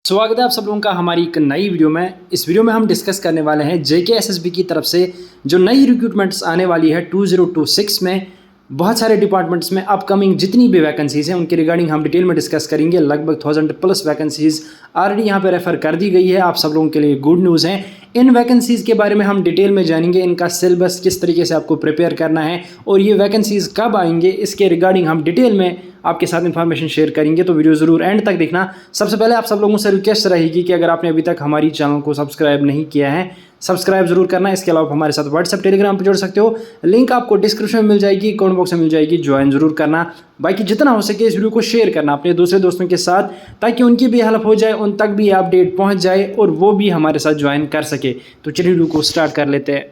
स्वागत है आप सब लोगों का हमारी एक नई वीडियो में। इस वीडियो में हम डिस्कस करने वाले हैं JKSSB की तरफ से जो नई रिक्रूटमेंट्स आने वाली है 2026 में। बहुत सारे डिपार्टमेंट्स में अपकमिंग जितनी भी वैकेंसीज़ हैं उनके रिगार्डिंग हम डिटेल में डिस्कस करेंगे। लगभग 1000+ वैकेंसीज़ ऑलरेडी यहाँ पे रेफर कर दी गई है। आप सब लोगों के लिए गुड न्यूज़ है। इन वैकेंसीज़ के बारे में हम डिटेल में जानेंगे, इनका सिलेबस किस तरीके से आपको प्रिपेयर करना है और ये वैकेंसीज़ कब आएंगे, इसके रिगार्डिंग हम डिटेल में आपके साथ इन्फॉर्मेशन शेयर करेंगे। तो वीडियो ज़रूर एंड तक देखना। सबसे पहले आप सब लोगों से रिक्वेस्ट रहेगी कि अगर आपने अभी तक हमारी चैनल को सब्सक्राइब नहीं किया है, सब्सक्राइब जरूर करना। इसके अलावा हमारे साथ व्हाट्सएप टेलीग्राम पर जुड़ सकते हो, लिंक आपको डिस्क्रिप्शन में मिल जाएगी, कमेंट बॉक्स में मिल जाएगी, ज्वाइन जरूर करना। बाकी जितना हो सके इस वीडियो को शेयर करना अपने दूसरे दोस्तों के साथ, ताकि उनकी भी हेल्प हो जाए, उन तक भी अपडेट पहुंच जाए और वो भी हमारे साथ ज्वाइन कर सके। तो चलिए वीडियो को स्टार्ट कर लेते हैं।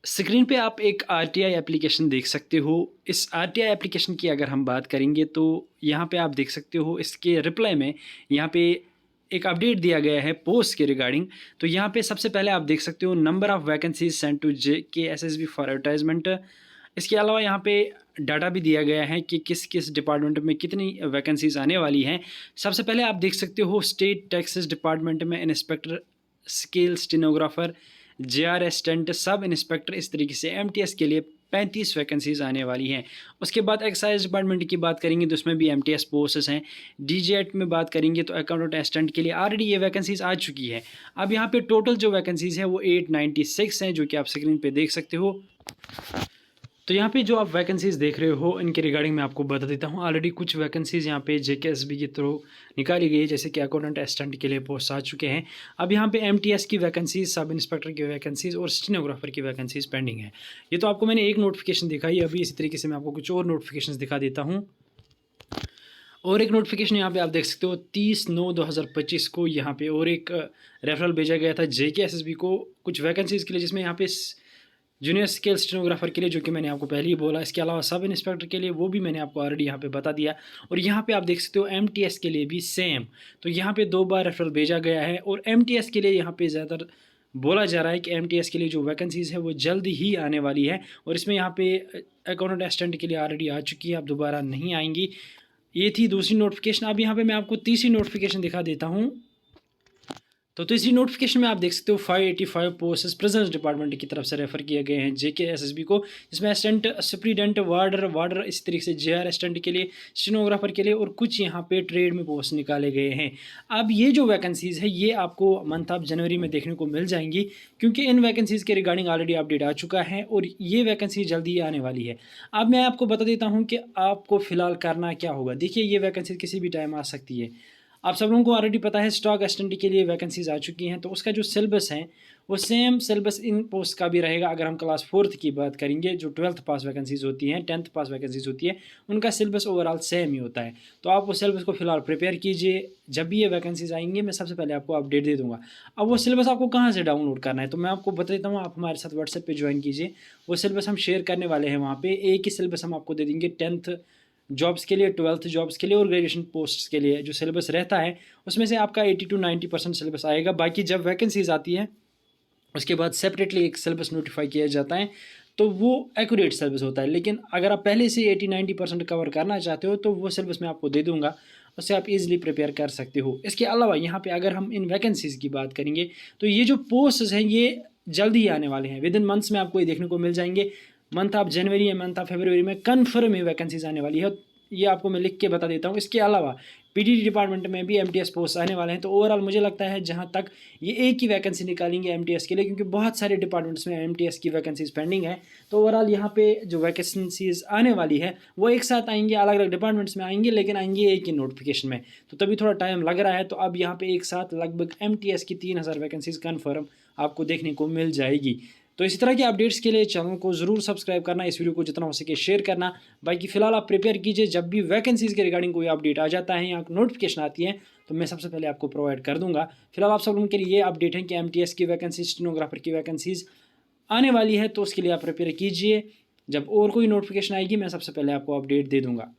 स्क्रीन पे आप एक RTI एप्लीकेशन देख सकते हो। इस RTI एप्लीकेशन की अगर हम बात करेंगे तो यहाँ पे आप देख सकते हो, इसके रिप्लाई में यहाँ पे एक अपडेट दिया गया है पोस्ट के रिगार्डिंग। तो यहाँ पे सबसे पहले आप देख सकते हो number of vacancies sent to JKSSB for advertisement. इसके अलावा यहाँ पे डाटा भी दिया गया है कि किस किस डिपार्टमेंट में कितनी वैकेंसीज आने वाली हैं। सबसे पहले आप देख सकते हो स्टेट टैक्सेस डिपार्टमेंट में inspector, scale stenographer, JR assistant, sub inspector, इस तरीके से MTS के लिए 35 वैकेंसीज आने वाली हैं। उसके बाद एक्साइज डिपार्टमेंट की बात करेंगे तो उसमें भी MTS पोस्ट्स हैं। DGAT में बात करेंगे तो अकाउंटेंट असिस्टेंट के लिए ऑलरेडी ये वैकेंसीज आ चुकी है। अब यहाँ पे टोटल जो वैकेंसीज हैं वो 896 हैं, जो कि आप स्क्रीन पे देख सकते हो। तो यहाँ पे जो आप वैकेंसीज़ देख रहे हो इनके रिगार्डिंग मैं आपको बता देता हूँ। ऑलरेडी कुछ वैकेंसीज़ यहाँ पे JKSSB के थ्रू निकाली गई है, जैसे कि अकाउंटेंट असिस्टेंट के लिए पोस्ट आ चुके हैं। अब यहाँ पे MTS की वैकेंसीज़, सब इंस्पेक्टर की वैकेंसीज़ और स्टेनोग्राफर की वैकेंसीज़ पेंडिंग है। ये तो आपको मैंने एक नोटिफिकेशन दिखाई, अभी इसी तरीके से मैं आपको कुछ और नोटिफिकेशन दिखा देता हूँ। और एक नोटिफिकेशन यहाँ पे आप देख सकते हो 30/9/2025 को यहाँ पे और एक रेफरल भेजा गया था JKSSB को कुछ वैकेंसीज़ के लिए, जिसमें यहाँ पे जूनियर स्केल स्टेनोग्राफर के लिए, जो कि मैंने आपको पहले ही बोला। इसके अलावा सब इंस्पेक्टर के लिए वो भी मैंने आपको ऑलरेडी यहाँ पे बता दिया। और यहाँ पे आप देख सकते हो MTS के लिए भी सेम। तो यहाँ पे 2 बार रेफरल भेजा गया है और MTS के लिए यहाँ पे ज़्यादातर बोला जा रहा है कि MTS के लिए जो वैकेंसीज़ है वो जल्द ही आने वाली है। और इसमें यहाँ पे अकाउंटेंट असिस्टेंट के लिए ऑलरेडी आ चुकी है, अब दोबारा नहीं आएंगी। ये थी दूसरी नोटिफिकेशन। अब यहाँ पे मैं आपको तीसरी नोटिफिकेशन दिखा देता हूँ। तो तीसरी नोटिफिकेशन में आप देख सकते हो 585 पोस्ट्स प्रिजन्स डिपार्टमेंट की तरफ से रेफर किए गए हैं JKSSB को, जिसमें असिस्टेंट सुप्रीडेंट, वार्डर, इस तरीके से JR असिस्टेंट के लिए, स्टेनोग्राफर के लिए और कुछ यहाँ पे ट्रेड में पोस्ट निकाले गए हैं। अब ये जो वैकेंसीज़ है ये आपको मंथ ऑफ जनवरी में देखने को मिल जाएंगी, क्योंकि इन वैकेंसीज़ के रिगार्डिंग ऑलरेडी अपडेट आ चुका है और ये वैकेंसी जल्दी ही आने वाली है। अब मैं आपको बता देता हूँ कि आपको फ़िलहाल करना क्या होगा। देखिए, ये वैकेंसी किसी भी टाइम आ सकती है। आप सब लोगों को ऑलरेडी पता है स्टॉक असिस्टेंट के लिए वैकेंसीज आ चुकी हैं, तो उसका जो सिलेबस है वो सेम सिलेबस इन पोस्ट का भी रहेगा। अगर हम क्लास 4th की बात करेंगे, जो 12th पास वैकेंसीज होती हैं, 10th पास वैकेंसीज होती है, उनका सिलेबस ओवरऑल सेम ही होता है। तो आप वो सिलेबस को फिलहाल प्रिपेयर कीजिए। जब भी ये वैकेंसीज आएंगी मैं सबसे पहले आपको अपडेट दे दूँगा। अब वो सिलेबस आपको कहाँ से डाउनलोड करना है तो मैं आपको बता देता हूँ। आप हमारे साथ व्हाट्सएप पर ज्वाइन कीजिए, वो सिलेबस हम शेयर करने वाले हैं। वहाँ पर एक ही सिलेबस हम आपको दे देंगे 10th जॉब्स के लिए, 12th जॉब्स के लिए और ग्रेजुएशन पोस्ट्स के लिए। जो सिलेबस रहता है उसमें से आपका 80 to 90% सिलेबस आएगा। बाकी जब वैकेंसीज आती है उसके बाद सेपरेटली एक सिलेबस नोटिफाई किया जाता है, तो वो एक्यूरेट सिलेबस होता है। लेकिन अगर आप पहले से 80-90% कवर करना चाहते हो तो वो सिलेबस मैं आपको दे दूंगा, उससे आप इजीली प्रिपेयर कर सकते हो। इसके अलावा यहाँ पे अगर हम इन वैकेंसीज़ की बात करेंगे तो ये जो पोस्ट्स हैं ये जल्दी ही आने वाले हैं। विद इन मंथ्स में आपको ये देखने को मिल जाएंगे। मंथ ऑफ जनवरी या मंथ ऑफ फरवरी में कन्फर्म ही वैकेंसीज आने वाली है, ये आपको मैं लिख के बता देता हूँ। इसके अलावा PDD डिपार्टमेंट में भी MTS पोस्ट आने वाले हैं। तो ओवरऑल मुझे लगता है जहाँ तक ये एक ही वैकेंसी निकालेंगे MTS के लिए, क्योंकि बहुत सारे डिपार्टमेंट्स में MTS की वैकेंसीज पेंडिंग है। तो ओवरऑल यहाँ पे जो वैकेंसीज आने वाली है वो एक साथ आएंगे, अलग अलग डिपार्टमेंट्स में आएंगे, लेकिन आएंगे एक ही नोटिफिकेशन में। तो तभी थोड़ा टाइम लग रहा है। तो अब यहाँ पे एक साथ लगभग MTS की 3000 वैकेंसीज कन्फर्म आपको देखने को मिल जाएगी। तो इसी तरह के अपडेट्स के लिए चैनल को ज़रूर सब्सक्राइब करना, इस वीडियो को जितना हो सके शेयर करना। बाकी फिलहाल आप प्रिपेयर कीजिए, जब भी वैकेंसीज़ के रिगार्डिंग कोई अपडेट आ जाता है या नोटिफिकेशन आती है तो मैं सबसे पहले आपको प्रोवाइड कर दूंगा। फिलहाल आप सब लोगों के लिए ये अपडेट है कि MTS की वैकेंसी, स्टेनोग्राफर की वैकेंसीज़ आने वाली है, तो उसके लिए आप प्रिपेयर कीजिए। जब और कोई नोटिफिकेशन आएगी मैं सबसे पहले आपको अपडेट दे दूँगा।